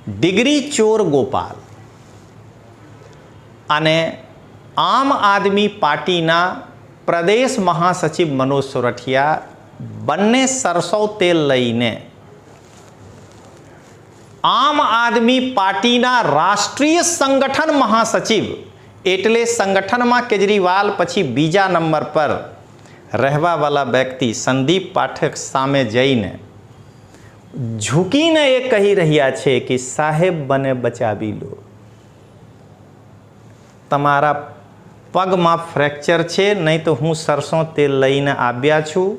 Degree ચોર ગોપાલ અને આમ આદમી પાર્ટીના પ્રદેશ મહાસચિવ મનોજ સોરઠિયા બંને સરસવ તેલ લઈને આમ આદમી પાર્ટીના રાષ્ટ્રીય સંગઠન મહાસચિવ એટલે સંગઠનમાં કેજરીવાલ પછી બીજા નંબર પર રહેવાવાળા વ્યક્તિ સંદીપ પાઠક સામે જઈને ઝૂકીને એ કહી રહ્યા છે કે સાહેબ મને બચાવી લો, તમારા પગમાં ફ્રેક્ચર છે, નહીં તો હું સરસો તેલ લઈને આવ્યા છું.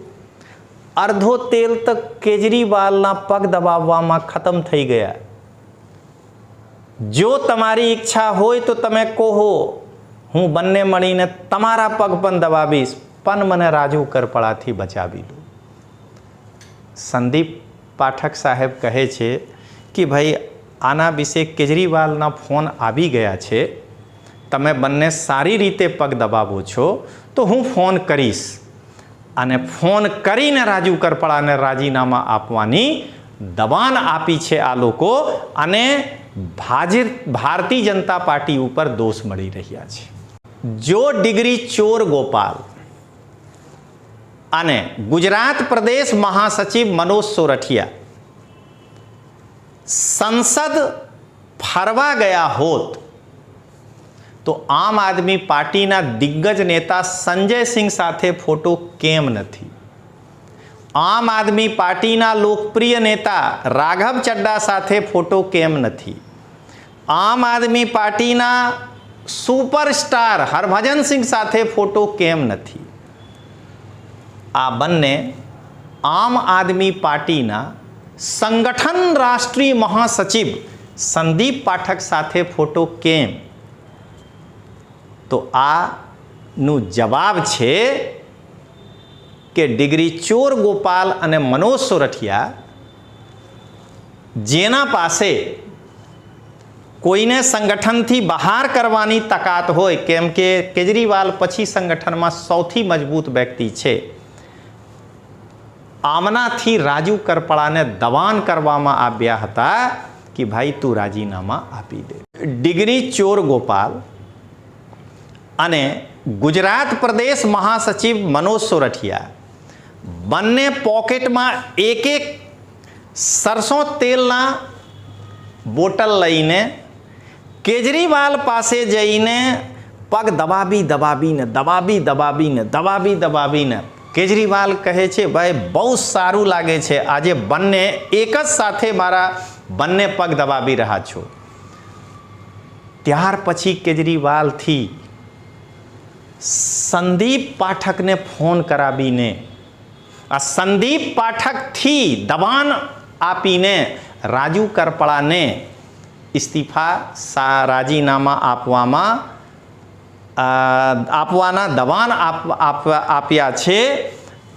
અડધો તેલ તો કેજરીવાલના પગ દબાવવામાં ખતમ થઈ ગયા. જો તમારી ઈચ્છા હોય તો તમે કહો, હું બંને મળીને તમારા પગ પણ દબાવીશ, પણ મને રાજુ કરપડાથી બચાવી લો. સંદીપ પાઠક સાહેબ કહે છે કે ભાઈ આના વિશે કેજરીવાલના ફોન આવી ગયા છે, તમે બંને સારી રીતે પગ દબાવો છો તો હું ફોન કરીશ અને ફોન કરીને રાજુ કરપડાને રાજીનામા આપવાની દબાણ આપી છે આ લોકો અને ભારતીય જનતા પાર્ટી ઉપર દોષ મળી રહ્યા છે. જો ડિગ્રી ચોર ગોપાલ અને ગુજરાત પ્રદેશ મહાસચિવ મનોજ સોરઠિયા સંસદ ફરવા ગયા હોત તો આમ આદમી પાર્ટીના દિગ્ગજ નેતા સંજય સિંહ સાથે ફોટો કેમ નથી? આમ આદમી પાર્ટીના લોકપ્રિય નેતા રાઘવ ચડ્ડા સાથે ફોટો કેમ નથી? આમ આદમી પાર્ટીના સુપરસ્ટાર હરભજન સિંહ સાથે ફોટો કેમ નથી? આ બંને આમ આદમી પાર્ટીના સંગઠન રાષ્ટ્રીય મહાસચિવ સંદીપ પાઠક સાથે ફોટો કેમ? તો આનું જવાબ છે કે ડિગ્રી ચોર ગોપાલ અને મનોજ સોરઠિયા જેના પાસે કોઈને સંગઠનથી બહાર કરવાની તાકાત હોય, કેમ કે કેજરીવાલ પછી સંગઠનમાં સૌથી મજબૂત વ્યક્તિ છે, આમનાથી રાજુ કરપડાને દબાણ કરવામાં આવ્યા હતા કે ભાઈ તું રાજીનામા આપી દે. ડિગ્રી ચોર ગોપાલ અને ગુજરાત પ્રદેશ મહાસચિવ મનોજ સોરઠિયા બંને પોકેટમાં એક એક સરસો તેલના બોટલ લઈને કેજરીવાલ પાસે જઈને પગ દબાવીને કેજરીવાલ કહે છે ભાઈ બહુ સારું લાગે છે, આજે બંને એક જ સાથે મારા બંને પગ દબાવી રહ્યા છો. ત્યાર પછી કેજરીવાલથી સંદીપ પાઠકને ફોન કરાવીને આ સંદીપ પાઠકથી દબાણ આપીને રાજુ કરપડાને ઇસ્તીફા રાજીનામા આપવાના દબાણ આપ્યા છે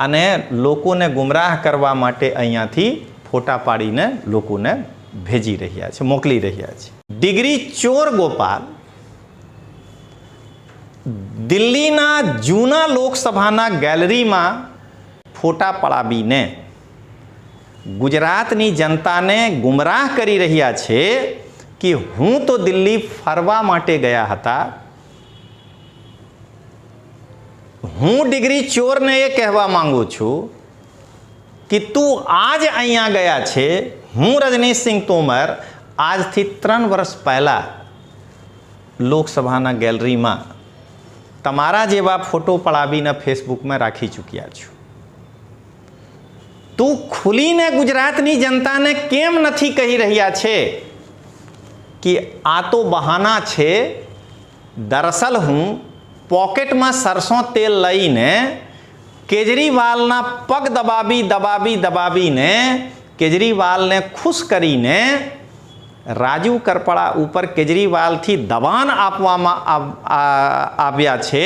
અને લોકોને ગુમરાહ કરવા માટે અહીંયાથી ફોટા પાડીને લોકોને ભેજી રહ્યા છે, મોકલી રહ્યા છે. ડિગ્રી ચોર ગોપાલ દિલ્હીના જૂના લોકસભાના ગેલેરીમાં ફોટા પડાવીને ગુજરાતની જનતાને ગુમરાહ કરી રહ્યા છે કે હું તો દિલ્હી ફરવા માટે ગયા હતા. હું ડિગ્રી ચોરને એ કહેવા માંગુ છું કે તું આજ અહીંયા ગયા છે. હું રજનીશસિંહ તોમર આજથી 3 વર્ષ પહેલાં લોકસભાના ગેલેરીમાં તમારા જેવા ફોટો પડાવીને ફેસબુકમાં રાખી ચૂક્યા છું. તું ખુલીને ગુજરાતની જનતાને કેમ નથી કહી રહ્યા છે કે આ તો બહાના છે, દરઅસલ હું પોકેટમાં સરસો તેલ લઈને કેજરીવાલના પગ દબાવીને કેજરીવાલને ખુશ કરીને રાજુ કરપડા ઉપર કેજરીવાલથી દબાણ આપવામાં આવ્યા છે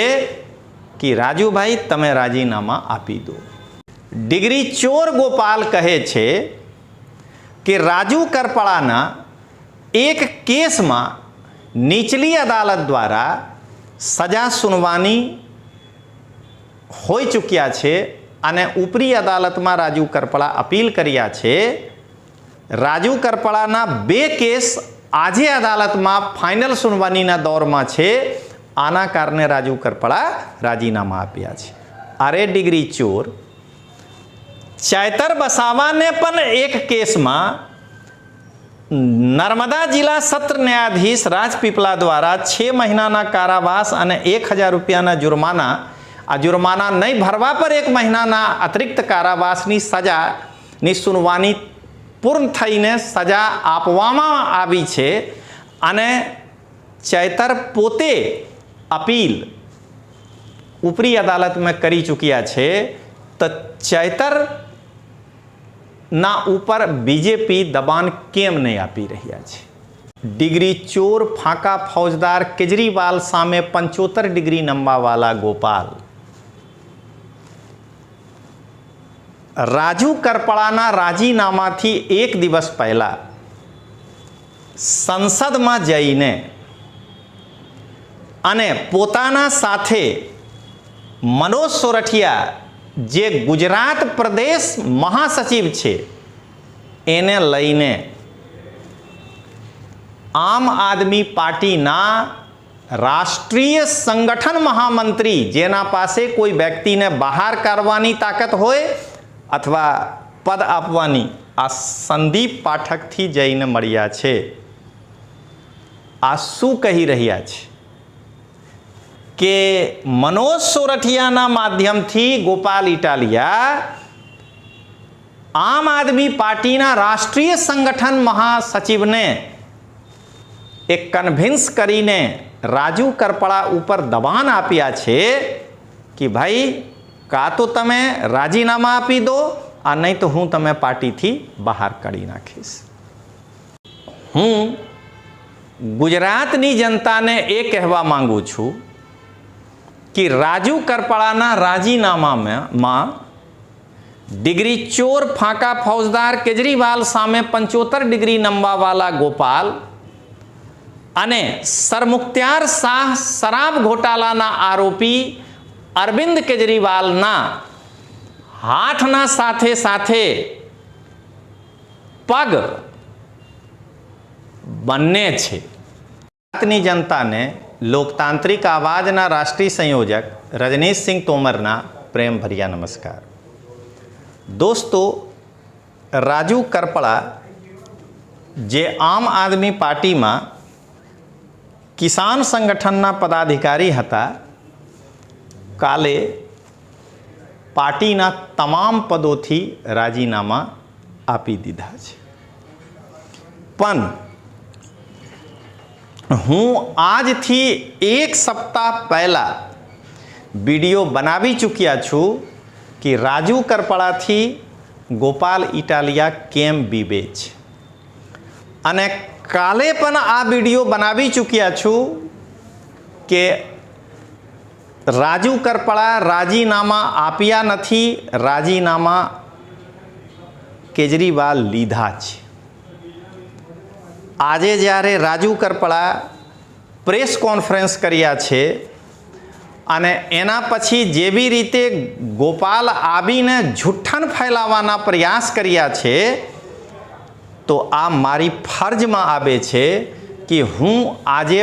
કે રાજુભાઈ તમે રાજીનામા આપી દો. ડિગ્રી ચોર ગોપાલ કહે છે કે રાજુ કરપડાના એક કેસમાં નીચલી અદાલત દ્વારા સજા સુનવાની હોઈ ચૂક્યા છે અને ઉપરી અદાલતમાં રાજુ કરપડા અપીલ કર્યા છે રાજુ કરપળાના 2 કેસ આજે અદાલતમાં ફાઇનલ સુનવાનીના દોરમાં છે. આના કારણે રાજુ કરપળા રાજીનામા આપ્યા છે. અરે ડિગ્રી ચોર ચૈતર વસાવાને પણ એક કેસમાં નર્મદા જિલ્લા સત્ર ન્યાયાધીશ રાજપીપળા દ્વારા 6 મહિનાના કારાવાસ અને 1000 રૂપિયાના જુર્માના, આ જુર્માના નહીં ભરવા પર 1 મહિનાના અતિરિક્ત કારાવાસની સજાની સુનવાની પૂર્ણ થઈને સજા આપવામાં આવી છે. અને ચૈતર પોતે અપીલ ઉપરી અદાલતમાં કરી ચૂક્યા છે. તો ચૈતર ના ઉપર બીજેપી દબાણ કેમ નહીં આપી રહ્યા છે? ડિગ્રી ચોર ફાંકા ફૌજદાર કેજરીવાલ સામે 75 ડિગ્રી નમવાવાલા ગોપાલ. રાજુ કરપળાના રાજીનામાથી 1 દિવસ પહેલા સંસદમાં જઈને અને પોતાના સાથે મનોજ સોરઠિયા જે ગુજરાત પ્રદેશ મહાસચિવ છે એને લઈને આમ આદમી પાર્ટીના રાષ્ટ્રીય સંગઠન મહામંત્રી, જેના પાસે કોઈ વ્યક્તિને બહાર કાઢવાની તાકાત હોય અથવા પદ આપવાની, આ સંદીપ પાઠકથી જઈને મળ્યા છે. આ શું કહી રહ્યા છે કે મનોજ સોરઠિયાના માધ્યમથી ગોપાલ ઇટાલિયા આમ આદમી પાર્ટીના રાષ્ટ્રીય સંગઠન મહાસચિવને એક કન્વિન્સ કરીને રાજુ કરપળા ઉપર દબાણ આપ્યા છે કે ભાઈ કાં તો તમે રાજીનામા આપી દો, આ નહીં તો હું તમે પાર્ટીથી બહાર કાઢી નાખીશ. હું ગુજરાતની જનતાને એ કહેવા માંગુ છું कि राजू करपड़ाना राजीनामाમાં ડિગ્રી ચોર ફાંકા ફૌજદાર કેજરીવાલ સામે 75 ડિગ્રી નમવાવાલા ગોપાલ અને સરમુખત્યાર શાહ શરાબ ઘોટાલાના આરોપી અરવિંદ કેજરીવાલના હાથના સાથે સાથે પગ બંને છે. ગુજરાતની જનતાને લોકતાંત્રિક આવાજના રાષ્ટ્રીય સંયોજક રજનીશ સિંહ તોમરના પ્રેમ ભર્યા નમસ્કાર. દોસ્તો, રાજુ કરપળા જે આમ આદમી પાર્ટીમાં કિસાન સંગઠનના પદાધિકારી હતા, કાલે પાર્ટીના તમામ પદોથી રાજીનામા આપી દીધા છે. પણ હું આજથી 1 સપ્તાહ પહેલાં વિડીયો બનાવી ચૂક્યા છું કે રાજુ કરપળાથી ગોપાલ ઇટાલિયા કેમ બીવે છે, અને કાલે પણ આ વિડીયો બનાવી ચૂક્યા છું કે રાજુ કરપળા રાજીનામા આપ્યા નથી, રાજીનામા કેજરીવાલ લીધા છે. આજે જ્યારે રાજુ કરપળા પ્રેસ કોન્ફરન્સ કર્યા છે અને એના પછી જેવી રીતે ગોપાલ આવીને જૂઠ્ઠાણ ફેલાવવાના પ્રયાસ કર્યા છે, તો આ મારી ફરજમાં આવે છે કે હું આજે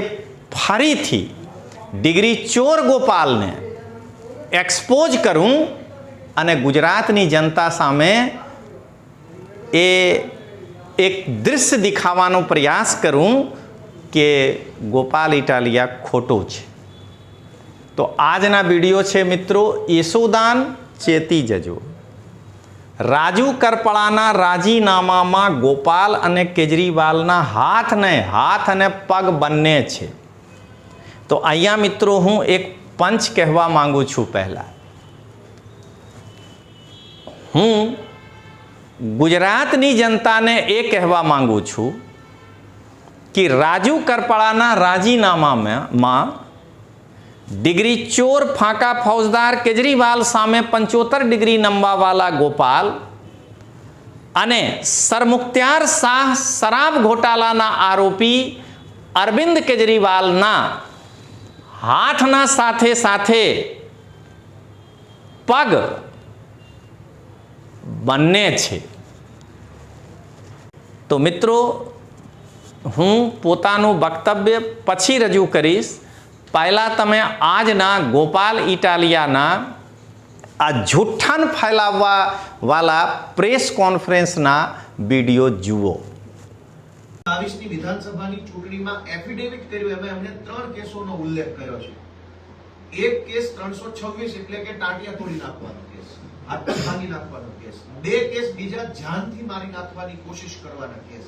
ફરીથી ડિગ્રી ચોર ગોપાલને એક્સપોઝ કરું અને ગુજરાતની જનતા સામે એ એક દૃશ્ય દિખાવાનો પ્રયાસ કરું કે ગોપાલ ઇટાલિયા ખોટો છે. તો આજના વિડીયો છે મિત્રો, યશોદાન ચેતી જજો. રાજુ કરપળાના રાજીનામામાં ગોપાલ અને કેજરીવાલના હાથ અને પગ બંને છે. તો અહીંયા મિત્રો હું એક પંચ કહેવા માંગુ છું. પહેલાં હું ગુજરાતની જનતાને એ કહેવા માંગુ છું કે રાજુ કરપળાના રાજીનામામાં ડિગ્રી ચોર ફાંકા ફૌજદાર કેજરીવાલ સામે 75 ડિગ્રી નમવાવાલા ગોપાલ અને સરમુખત્યાર શાહ શરાબ ઘોટાલાના આરોપી અરવિંદ કેજરીવાલના હાથના સાથે સાથે પગ બંને છે. તો મિત્રો હું પોતાનું વક્તવ્ય પછી રજૂ કરીશ. પહેલાં તમે આજના ગોપાલ ઇટાલિયાના આ જૂઠાણ ફેલાવવાવાળા પ્રેસ કોન્ફરન્સના વિડીયો જુઓ. 22ની વિધાનસભાની ચૂંટણીમાં એફિડેવિટ કર્યું, એમાં એમણે 3 કેસોનો ઉલ્લેખ કર્યો છે. એક કેસ 326 એટલે કે ટાંટિયા તોડી નાખવાનો કેસ, હાથ ભાંગી નાખવાનો કેસ. 2 કેસ બીજા જાનથી મારી નાખવાની કોશિશ કરવાના કેસ.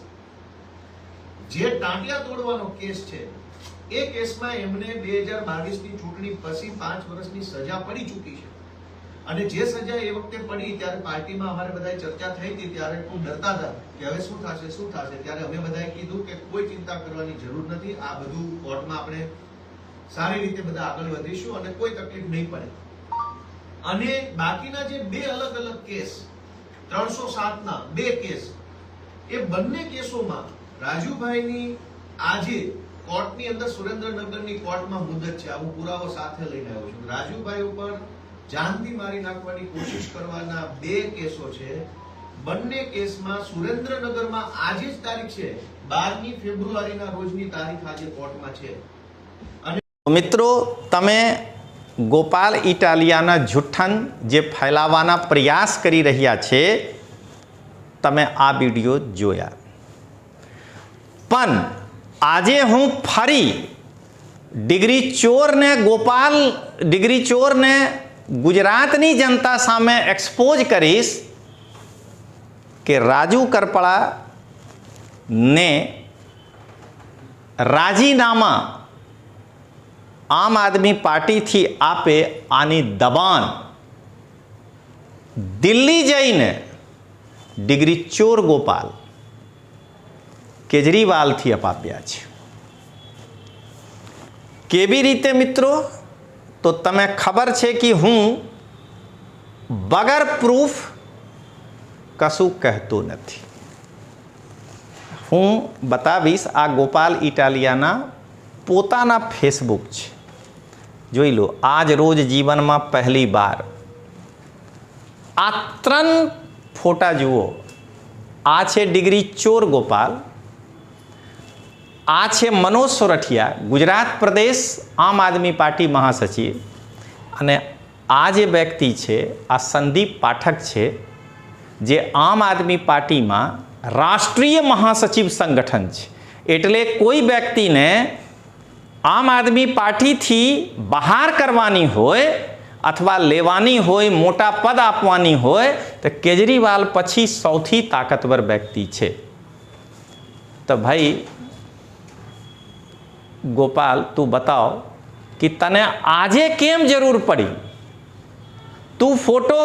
જે ટાંટિયા તોડવાનો કેસ છે એ કેસમાં એમને 2022ની ચૂંટણી પછી 5 વર્ષની સજા પડી ચૂકી છે. અને જે સજા એ વખતે પડી ત્યારે પાર્ટીમાં અમારે બધાય ચર્ચા થઈ હતી, ત્યારે ખૂબ ડરતા હતા કે હવે શું થશે. ત્યારે અમે બધાએ કીધું કે કોઈ ચિંતા કરવાની જરૂર નથી, આ બધું કોર્ટમાં આપણે સારી રીતે બધા આગળ વધીશું અને કોઈ તકલીફ નહીં પડે. અને બાકીના જે 2 અલગ અલગ કેસ, 307ના 2 કેસ, એ બંને કેસોમાં રાજુભાઈની આજે કોર્ટની અંદર સુરેન્દ્રનગરની કોર્ટમાં મુદત છે. આ હું પુરાવો સાથે લઈને આવ્યો છું. રાજુભાઈ ઉપર જાનથી મારી નાખવાની કોશિશ કરવાના 2 કેસો છે. બંને કેસમાં સુરેન્દ્રનગરમાં આજે જ તારીખ છે, 12મી ફેબ્રુઆરીના રોજની તારીખ આજે કોર્ટમાં છે. અને મિત્રો તમે ગોપાલ ઇટાલિયાના જૂઠાણ જે ફેલાવવાના પ્રયાસ કરી રહ્યા છે, તમે આ વિડીયો જોયા. પણ આજે હું ફરી ડિગ્રી ચોરને ગુજરાતની જનતા સામે એક્સપોઝ કરીશ કે રાજુ કરપળાને રાજીનામા આમ આદમી પાર્ટીથી આપે, આની દબાણ દિલ્હી જઈને ડિગ્રી ચોર ગોપાલ કેજરીવાલથી અપાવ્યા છે. કેવી રીતે મિત્રો? તો તમે ખબર છે કે હું વગર પ્રૂફ કશું કહેતો નથી. હું બતાવીશ, આ ગોપાલ ઇટાલિયાના પોતાના ફેસબુક છે, જોઈ લો. આજ રોજ જીવનમાં પહેલી વાર આ 3 ફોટા જુઓ. આ છે ડિગ્રી ચોર ગોપાલ, આ છે મનોજ સોરઠિયા, ગુજરાત પ્રદેશ આમ આદમી પાર્ટી મહાસચિવ, અને આ જે વ્યક્તિ છે આ સંદીપ પાઠક છે, જે આમ આદમી પાર્ટીમાં રાષ્ટ્રીય મહાસચિવ સંગઠન છે. એટલે કોઈ વ્યક્તિને આમ આદમી પાર્ટીથી બહાર કરવાની હોય અથવા લેવાની હોય, મોટા પદ આપવાની હોય, તો કેજરીવાલ પછી સૌથી તાકાતવર વ્યક્તિ છે. તો ભાઈ ગોપાલ, તું બતાવ કે તને આજે કેમ જરૂર પડી? તું ફોટો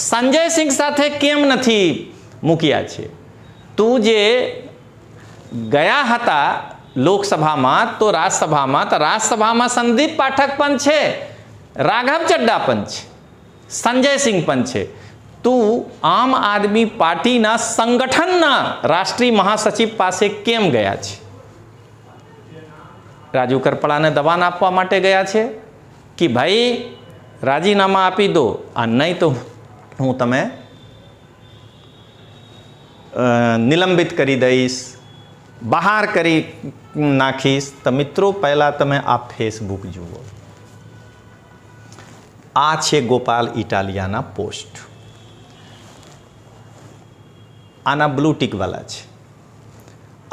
સંજય સિંહ સાથે કેમ નથી મૂક્યા છે? તું જે ગયા હતા લોકસભામાં, તો રાજ્યસભામાં સંદીપ પાઠક પણ છે, રાઘવ ચડ્ડા પણ છે, સંજય સિંહ પણ છે. તું આમ આદમી પાર્ટીના સંગઠનના રાષ્ટ્રીય મહાસચિવ પાસે કેમ ગયા છે? રાજુ કરપળાને દબાણ આપવા માટે ગયા છે કે ભાઈ રાજીનામા આપી દો, આ નહીં તો હું તમે નિલંબિત કરી દઈશ, બહાર કરી નાખીશ. તો મિત્રો પહેલાં તમે આ ફેસબુક જુઓ. આ છે ગોપાલ ઇટાલિયાના પોસ્ટ. આના બ્લુ ટિકવાલા છે.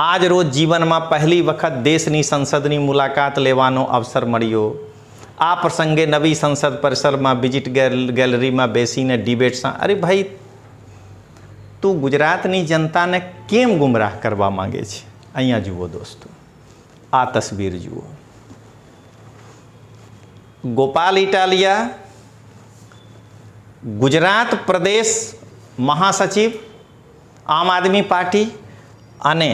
આજ રોજ જીવનમાં પહેલી વખત દેશની સંસદની મુલાકાત લેવાનો અવસર મળ્યો. આ પ્રસંગે નવી સંસદ પરિસરમાં વિઝિટ ગેલેરીમાં બેસીને ડિબેટ. અરે ભાઈ, તું ગુજરાતની જનતાને કેમ ગુમરાહ કરવા માંગે છે? અહીંયા જુઓ દોસ્તો, આ તસવીર જુઓ. ગોપાલ ઇટાલિયા ગુજરાત પ્રદેશ મહાસચિવ આમ આદમી પાર્ટી અને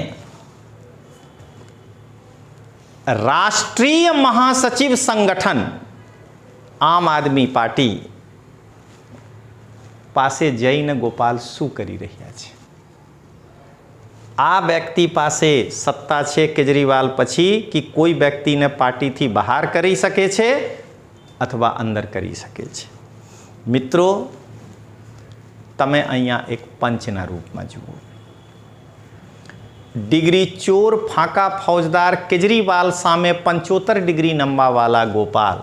રાષ્ટ્રીય મહાસચિવ સંગઠન આમ આદમી પાર્ટી પાસે જઈને ગોપાલ શું કરી રહ્યા છે? આ વ્યક્તિ પાસે સત્તા છે કેજરીવાલ પછી કે કોઈ વ્યક્તિને પાર્ટીથી બહાર કરી શકે છે અથવા અંદર કરી શકે છે. મિત્રો, તમે અહીંયા એક પંચના રૂપમાં જુઓ. ડિગ્રી ચોર ફાંકા ફૌજદાર કેજરીવાલ સામે 75 ડિગ્રી નમવાવાલા ગોપાલ.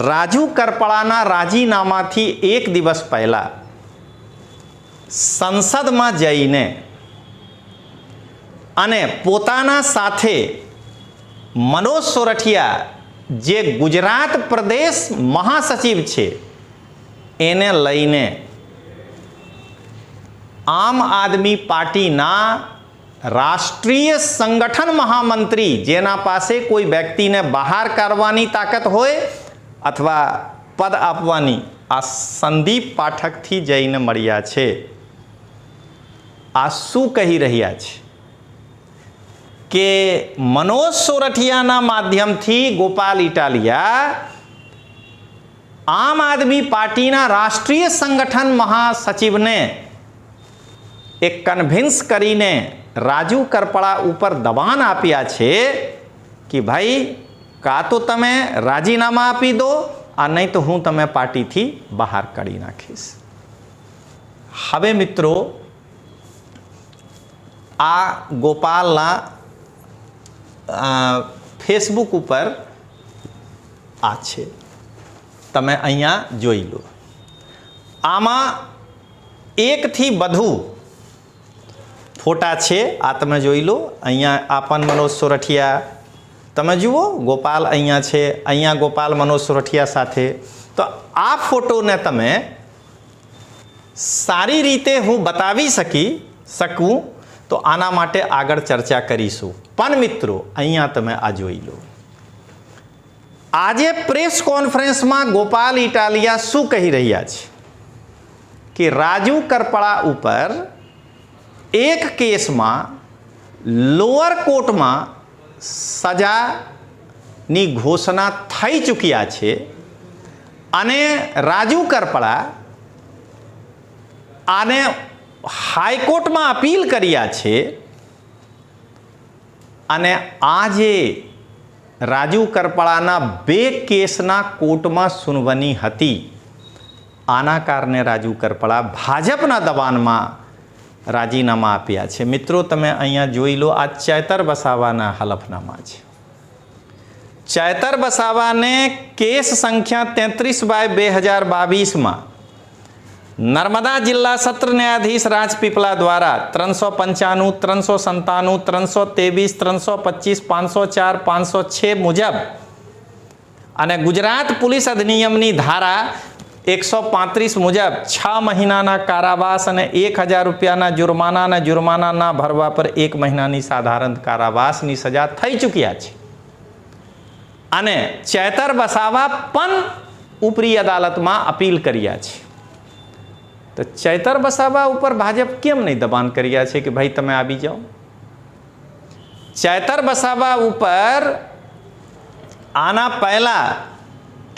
રાજુ કરપળાના રાજીનામાથી એક દિવસ પહેલા સંસદમાં જઈને અને પોતાના સાથે મનોજ સોરઠિયા જે ગુજરાત પ્રદેશ મહાસચિવ છે એને લઈને આમ આદમી પાર્ટીના રાષ્ટ્રીય સંગઠન મહામંત્રી, જેના પાસે કોઈ વ્યક્તિને બહાર કાઢવાની તાકાત હોય અથવા પદ આપવાની, આ સંદીપ પાઠકથી જઈને મળ્યા છે. આ શું કહી રહ્યા છે કે મનોજ સોરઠિયાના માધ્યમથી ગોપાલ ઇટાલિયા આમ આદમી પાર્ટીના રાષ્ટ્રીય સંગઠન મહાસચિવને એક કન્વિન્સ કરીને રાજુ કરપળા ઉપર દબાણ આપ્યા છે કે ભાઈ કાં તો તમે રાજીનામા આપી દો, આ નહીં તો હું તમે પાર્ટીથી બહાર કાઢી નાખીશ. હવે મિત્રો, આ ગોપાલના ફેસબુક ઉપર આ છે, તમે અહીંયા જોઈ લો. આમાં એકથી વધુ ફોટા છે, આ તમે જોઈ લો. અહીંયા આપન મનોજ સોરઠિયા તમે જુઓ, ગોપાલ અહીંયા છે, અહીંયા ગોપાલ મનોજ સોરઠિયા સાથે. તો આ ફોટોને તમે સારી રીતે હું બતાવી શકું તો આના માટે આગળ ચર્ચા કરીશું. પણ મિત્રો, અહીંયા તમે આ જોઈ લો. આજે પ્રેસ કોન્ફરન્સમાં ગોપાલ ઇટાલિયા શું કહી રહ્યા છે કે રાજુ કરપળા ઉપર એક કેસમાં લોઅર કોર્ટમાં સજાની ઘોષણા થઈ ચૂક્યા છે અને રાજુ કરપળા આને હાઈકોર્ટમાં અપીલ કર્યા છે. અને આજે રાજુ કરપળાના 2 કેસના કોર્ટમાં સુનવણી હતી. આના કારણે રાજુ કરપળા ભાજપના દબાણમાં રાજીનામા આપ્યા છે. મિત્રો, તમે અહીંયા જોઈ લો, આ ચૈતર વસાવાના હલફનામા છે. ચૈતર વસાવાને કેસ સંખ્યા 33/2022માં નર્મદા જિલ્લા સત્ર ન્યાયાધીશ રાજપીપળા દ્વારા 395, 397, 323, 325, 504, 506 મુજબ અને ગુજરાત પોલીસ અધિનિયમની ધારા 135 મુજબ 6 મહિનાના કારાવાસ અને 1000 રૂપિયાના જુર્માના ના ભરવા પર 1 મહિનાની સાધારણ કારાવાસની સજા થઈ ચૂક્યા છે. અને ચૈતર વસાવા પણ ઉપરી અદાલતમાં અપીલ કર્યા છે. તો ચૈતર વસાવા ઉપર ભાજપ કેમ નહીં દબાણ કર્યા છે કે ભાઈ તમે આવી જાઓ? ચૈતર વસાવા ઉપર આના પહેલા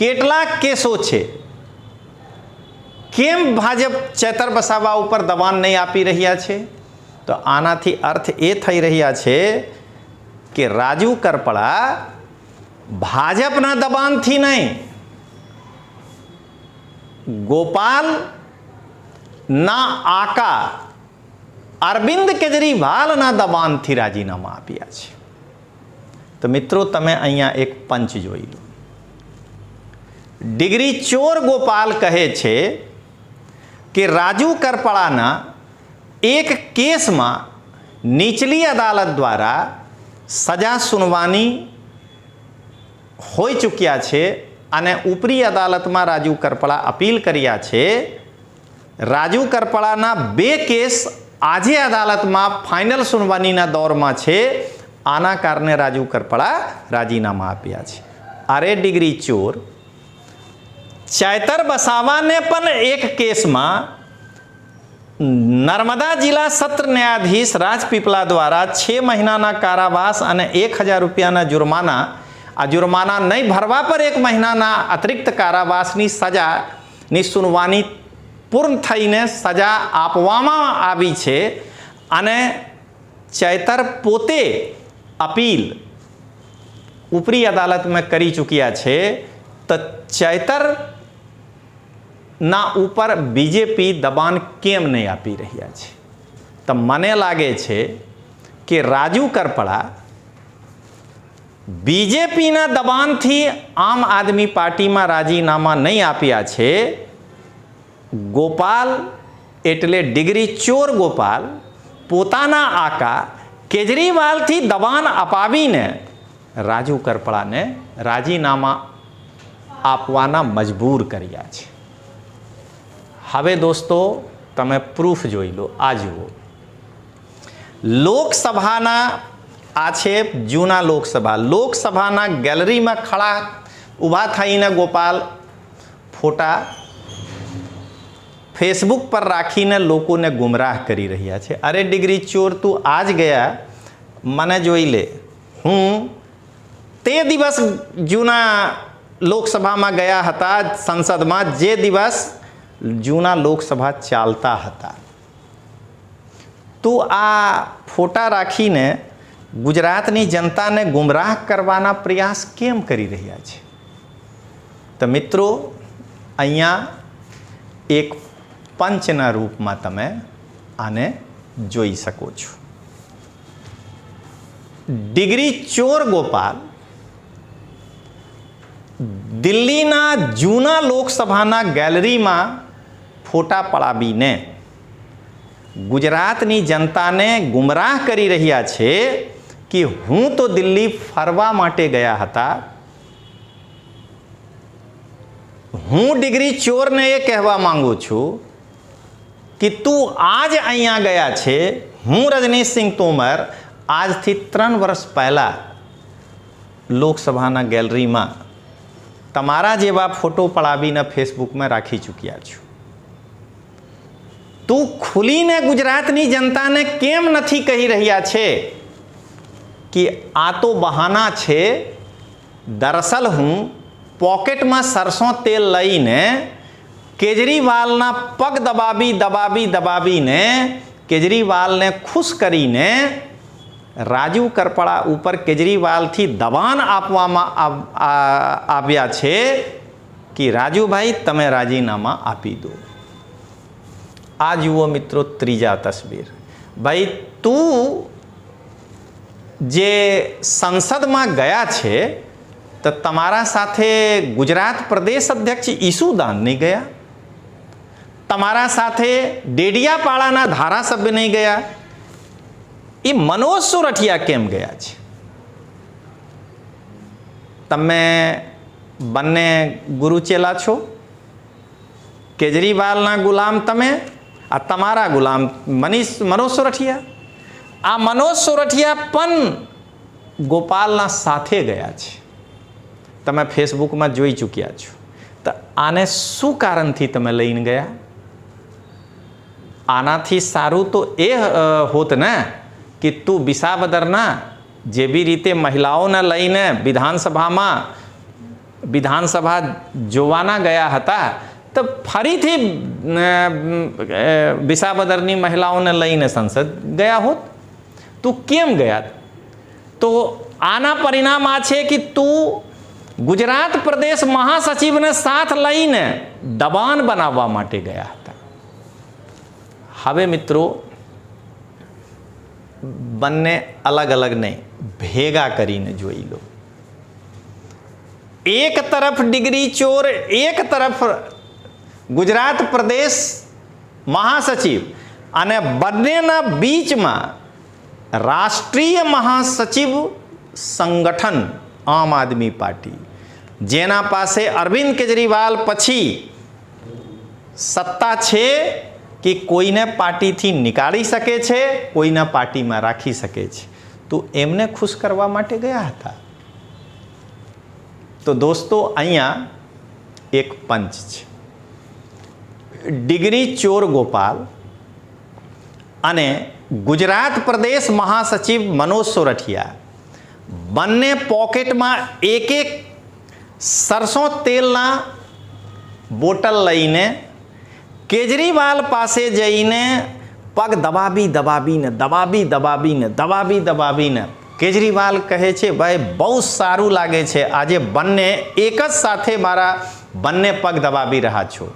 કેટલાક કેસો છે, કેમ ભાજપ ચૈતર વસાવા ઉપર દબાણ નહીં આપી રહ્યા છે? તો આનાથી અર્થ એ થઈ રહ્યા છે કે રાજુ કરપળા ભાજપના દબાણથી નહીં, ગોપાલ ના આકા અરવિંદ કેજરીવાલના દબાણથી રાજીનામા આપ્યા છે. તો મિત્રો, તમે અહીંયા એક પંચ જોઈ લો. ડિગ્રી ચોર ગોપાલ કહે છે કે રાજુ કરપળાના એક કેસમાં નીચલી અદાલત દ્વારા સજા સુનવાની હોઈ ચૂક્યા છે અને ઉપરી અદાલતમાં રાજુ કરપળા અપીલ કર્યા છે. રાજુ કરપળાના 2 કેસ આજે અદાલતમાં ફાઇનલ સુનવાનીના દોરમાં છે. આના કારણે રાજુ કરપળા રાજીનામા આપ્યા છે. અરે ડિગ્રી ચોર, ચૈતર વસાવાને પણ એક કેસમાં નર્મદા જિલ્લા સત્ર ન્યાયાધીશ રાજપીપળા દ્વારા 6 મહિનાના કારાવાસ અને 1000 રૂપિયાના જુર્માના, આ જુર્માના નહીં ભરવા પર 1 મહિનાના અતિરિક્ત કારાવાસની સજાની સુનવાની પૂર્ણ થઈને સજા આપવામાં આવી છે. અને ચૈતર પોતે અપીલ ઉપરી અદાલતમાં કરી ચૂક્યા છે. તો ચૈતર ના ઉપર બીજેપી દબાણ કેમ નહીં આપી રહ્યા છે? તો મને લાગે છે કે રાજુ કરપડા બીજેપીના દબાણથી આમ આદમી પાર્ટીમાં રાજીનામા નહીં આપ્યા છે. ગોપાલ એટલે ડિગ્રી ચોર ગોપાલ પોતાના આકા કેજરીવાલથી દબાણ અપાવીને રાજુ કરપડાને રાજીનામા આપવાના મજબૂર કર્યા છે. હવે દોસ્તો તમે પ્રૂફ જોઈ લો. આ જુઓ, લોકસભાના આ છે જૂના લોકસભાના ગેલેરીમાં ખડા ઊભા થઈને ગોપાલ ફોટા ફેસબુક પર રાખીને લોકોને ગુમરાહ કરી રહ્યા છે. અરે ડિગ્રી ચોર, તું આજ ગયા, મને જોઈ લે. હું તે દિવસ જૂના લોકસભામાં ગયા હતા, સંસદમાં, જે દિવસ જૂના લોકસભા ચાલતા હતા. તું આ ફોટા રાખીને ગુજરાતની જનતાને ગુમરાહ કરવાના પ્રયાસ કેમ કરી રહ્યા છે? તો મિત્રો, અહીંયા એક પંચના રૂપમાં તમે આને જોઈ શકો છો. ડિગ્રી ચોર ગોપાલ દિલ્હીના જૂના લોકસભાના ગેલેરીમાં ફોટા પડાવીને ગુજરાતની જનતાને ગુમરાહ કરી રહ્યા છે કે હું તો દિલ્હી ફરવા માટે ગયા હતા. હું ડિગ્રી ચોરને એ કહેવા માંગુ છું કે તું આજ અહીંયા ગયા છે. હું રજનીશસિંહ તોમર આજથી 3 વર્ષ પહેલાં લોકસભાના ગેલેરીમાં તમારા જેવા ફોટો પડાવીને ફેસબુકમાં રાખી ચૂક્યા છું. તું ખુલીને ગુજરાતની જનતાને કેમ નથી કહી રહ્યા છે કે આ તો બહાના છે? દરઅસલ હું પોકેટમાં સરસોં તેલ લઈને કેજરીવાલના પગ દબાવીને કેજરીવાલને ખુશ કરીને રાજુ કરપડા ઉપર કેજરીવાલથી દબાણ આપવામાં આવ્યા છે કે રાજુભાઈ તમે રાજીનામા આપી દો. આ જુઓ મિત્રો, ત્રીજા તસવીર. ભાઈ, તું જે સંસદમાં ગયા છે તો તમારા સાથે ગુજરાત પ્રદેશ અધ્યક્ષ ઈસુદાન નહીં ગયા? તમારા સાથે ડેડિયાપાડાના ધારાસભ્ય નહીં ગયા? એ મનોજ સોરઠિયા કેમ ગયા છે? તમે બંને ગુરુચેલા છો. કેજરીવાલના ગુલામ તમે, આ તમારા ગુલામ મનોજ સોરઠિયા. આ મનોજ સોરઠિયા પણ ગોપાલના સાથે ગયા છે. તમે ફેસબુકમાં જોઈ ચૂક્યા છો. તો આને શું કારણથી તમે લઈને ગયા? આનાથી સારું તો એ હોત ને કે તું વિસાવદરના જે બી રીતે મહિલાઓને લઈને વિધાનસભા જોવાના ગયા હતા, તો ફરીથી વિસાવદરની મહિલાઓને લઈને સંસદ ગયા હોત. તું કેમ ગયા? તો આના પરિણામ આ છે કે તું ગુજરાત પ્રદેશ મહાસચિવને સાથ લઈને દબાણ બનાવવા માટે ગયા હતા. હવે મિત્રો, બંને અલગ અલગ નહીં, ભેગા કરીને જોઈ લો. એક તરફ ડિગ્રી ચોર, એક તરફ ગુજરાત પ્રદેશ મહાસચિવ, અને બંનેના બીચમાં રાષ્ટ્રીય મહાસચિવ સંગઠન આમ આદમી પાર્ટી, જેના પાસે અરવિંદ કેજરીવાલ પછી સત્તા છે કે કોઈને પાર્ટીથી નીકાળી શકે છે, કોઈને પાર્ટીમાં રાખી શકે છે. તો એમને ખુશ કરવા માટે ગયા હતા. તો દોસ્તો, અહીંયા એક પંચ છે. ડિગ્રી ચોર ગોપાલ અને ગુજરાત પ્રદેશ મહાસચિવ મનોજ સોરઠિયા બંને પોકેટમાં એક સરસોં તેલના બોટલ લઈને કેજરીવાલ પાસે જઈને પગ દબાવીને કેજરીવાલ કહે છે, ભાઈ બહુ સારું લાગે છે, આજે બંને એક જ સાથે મારા બંને પગ દબાવી રહ્યા છો.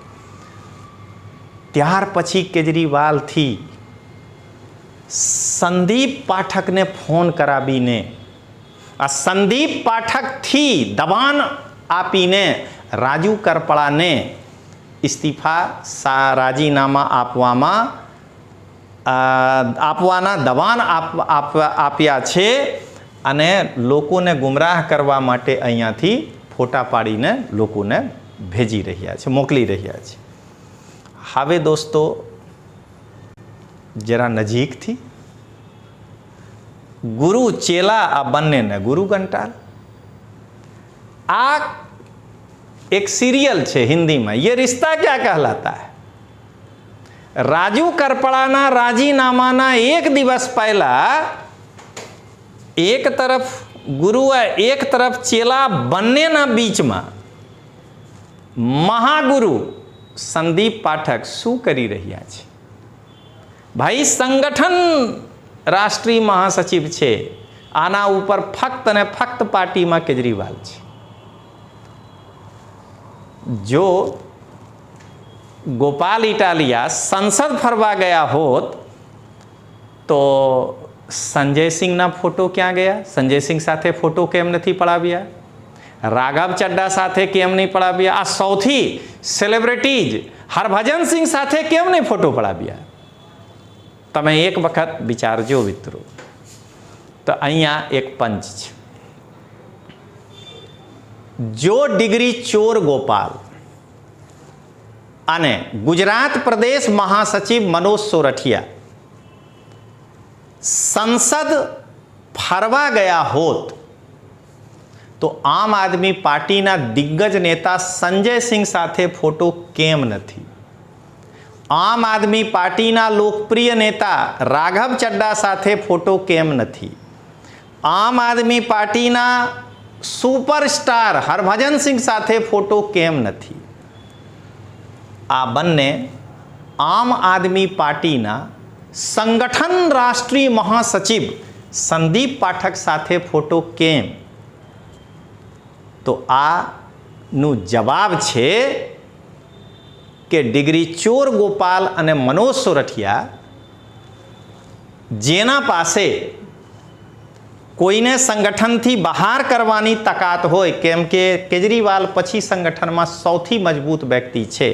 ત્યાર પછી કેજરીવાલથી સંદીપ પાઠકને ફોન કરાવીને આ સંદીપ પાઠકથી દબાણ આપીને રાજુ કરપળાને ઇસ્તીફા રાજીનામા આપવાના દબાણ આપ્યા છે અને લોકોને ગુમરાહ કરવા માટે અહીંયાથી ફોટા પાડીને લોકોને ભેજી રહ્યા છે, મોકલી રહ્યા છે. હવે દોસ્તો જરા નજીકથી ગુરુ ચેલા આ બંનેને ગુરુ ઘંટાલ આ एक सीरियल છે हिंदी में, ये रिश्ता क्या कहलाता है. રાજુ કરપળાના રાજીનામાના એક દિવસ પહેલા એક તરફ ગુરુ એક તરફ ચેલા બંનેના બીચમાં મહાગુરુ સંદીપ પાઠક શું કરી રહ્યા છે? ભાઈ સંગઠન રાષ્ટ્રીય મહાસચિવ છે, આના ઉપર ફક્ત અને ફક્ત પાર્ટીમાં કેજરીવાલ છે. જો गोपाल इटालिया संसद फरवा गया होत तो संजय सिंह ना फोटो ક્યાં ગયા? સંજય સિંહ સાથે ફોટો કેમ નથી પડાવ્યા? રાઘવ ચડ્ડા સાથે કેમ નહીં પડાવ્યા? આ સૌથી સેલિબ્રિટીઝ હરભજન સિંહ સાથે કેમ નહીં ફોટો પડાવ્યા? તમે એક વખત વિચારજો મિત્રો. તો અહીંયા એક પંચ છે. જો ડિગ્રી ચોર ગોપાલ અને ગુજરાત પ્રદેશ મહાસચિવ મનોજ સોરઠિયા સંસદ ફરવા ગયા હોત તો આમ આદમી પાર્ટીના દિગ્ગજ નેતા સંજય સિંહ સાથે ફોટો કેમ નથી? આમ આદમી પાર્ટીના લોકપ્રિય નેતા રાઘવ ચડ્ડા સાથે ફોટો કેમ નથી? આમ આદમી પાર્ટીના સુપરસ્ટાર હરભજન સિંહ સાથે ફોટો કેમ નથી? આ બંને આમ આદમી પાર્ટીના સંગઠન રાષ્ટ્રીય મહાસચિવ સંદીપ પાઠક સાથે ફોટો કેમ? તો આનું જવાબ છે કે ડિગ્રી ચોર ગોપાલ અને મનોજ સોરઠિયા જેના પાસે કોઈને સંગઠનથી બહાર કરવાની તાકાત હોય, કેમ કે કેજરીવાલ પછી સંગઠનમાં સૌથી મજબૂત વ્યક્તિ છે,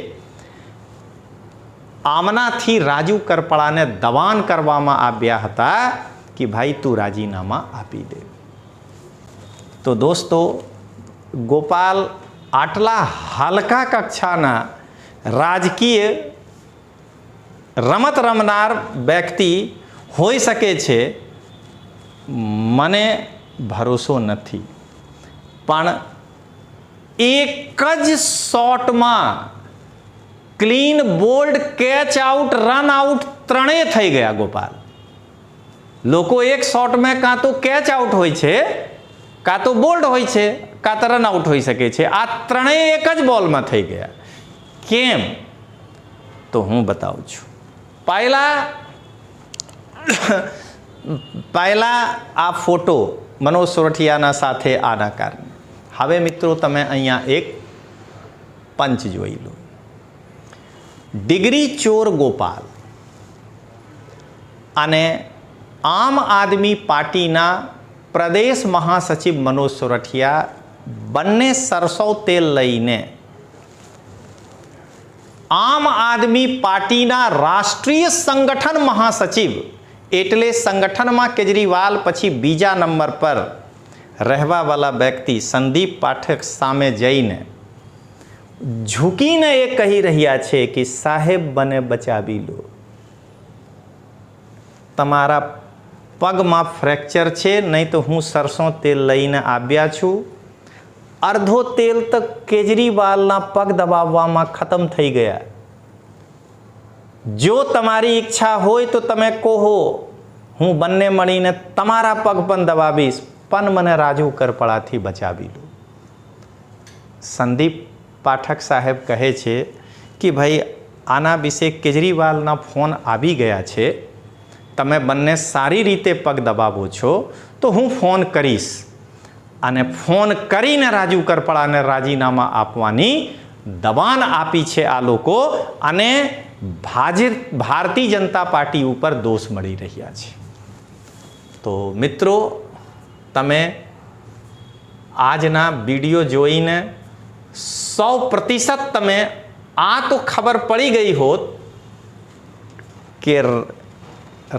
આમનાથી રાજુ કરપળાને દબાણ કરવામાં આવ્યા હતા કે ભાઈ તું રાજીનામા આપી દે. તો દોસ્તો ગોપાલ આટલા હલકા કક્ષાના રાજકીય રમત રમનાર વ્યક્તિ હોઈ શકે છે મને ભરોસો નથી, પણ એક જ શોટમાં clean bowled catch out run out ત્રણેય થઈ ગયા ગોપાલ. લોકો એક શોટમાં કાં તો કેચ આઉટ હોય છે, કાં તો બોલ્ડ હોય છે, કાં તો રન આઉટ હોઈ શકે છે. આ ત્રણેય એક જ બોલમાં થઈ ગયા. કેમ? તો હું બતાવું છું. પહેલા આ ફોટો મનોજ સોરઠિયાના સાથે આના કારણે. હવે મિત્રો તમે અહીંયા એક પંચ જોઈ લો. ડિગ્રી ચોર ગોપાલ અને આમ આદમી પાર્ટીના પ્રદેશ મહાસચિવ મનોજ સોરઠિયા બંને સરસવ તેલ લઈને આમ આદમી પાર્ટીના રાષ્ટ્રીય સંગઠન મહાસચિવ એટલે સંગઠનમાં કેજરીવાલ પછી બીજા નંબર પર રહેવાવાળા વ્યક્તિ સંદીપ પાઠક સામે જઈને ઝૂકીને એ કહી રહ્યા છે કે સાહેબ મને બચાવી લો, તમારા પગમાં ફ્રેક્ચર છે, નહીં તો હું સરસો તેલ લઈને આવ્યા છું. અડધો તેલ તો કેજરીવાલના પગ દબાવવામાં ખતમ થઈ ગયા. જો તમારી ઈચ્છા હોય તો તમે કહો, હું બંને મળીને તમારા પગ પણ દબાવીશ, પણ મને રાજુ કરપળાથી બચાવી લો. સંદીપ પાઠક સાહેબ કહે છે કે ભાઈ આના વિશે કેજરીવાલના ફોન આવી ગયા છે, તમે બંને સારી રીતે પગ દબાવો છો તો હું ફોન કરીશ અને ફોન કરીને રાજુ કરપળાને રાજીનામા આપવાની દબાણ આપી છે આ લોકો. અને ભારતીય જનતા પાર્ટી ઉપર દોષ મળી રહ્યા છે. તો મિત્રો, તમે આજના વિડીયો જોઈને 100% તમે આ તો ખબર પડી ગઈ હોત કે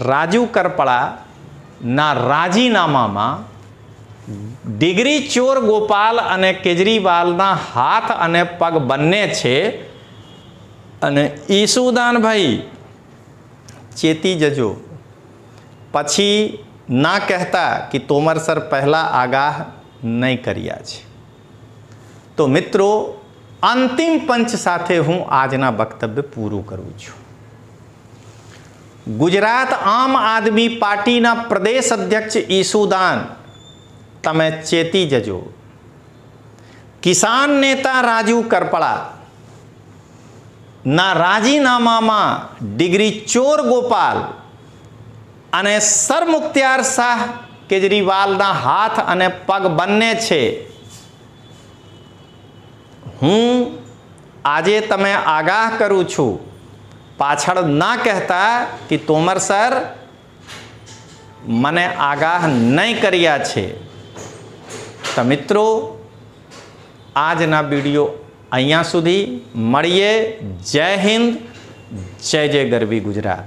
રાજુ કરપળાના રાજીનામામાં ડિગ્રી ચોર ગોપાલ અને કેજરીવાલના હાથ અને પગ બંને છે. અને ઈસુદાનભાઈ ચેતી જજો, પછી ના કહેતા કે તોમર સર પહેલાં આગાહ નહીં કર્યા છે. તો મિત્રો, અંતિમ પંચ સાથે હું આજના વક્તવ્ય પૂરું કરું છું. ગુજરાત આમ આદમી પાર્ટીના પ્રદેશ અધ્યક્ષ ઈસુદાન, તમે ચેતી જજો. કિસાન નેતા રાજુ કરપળા ના રાજીનામામાં ડિગ્રી ચોર ગોપાલ અને સરમુખત્યાર શાહ કેજરીવાલના હાથ અને પગ બંને છે. હું આજે તમે આગાહ કરું છું, પાછળ ના કહેતા કે તોમર સર મને આગાહ નહીં કર્યા છે. તો મિત્રો, આજના વિડીયો અહીંયા સુધી. મળીએ. જય હિન્દ, જય જય ગરવી ગુજરાત.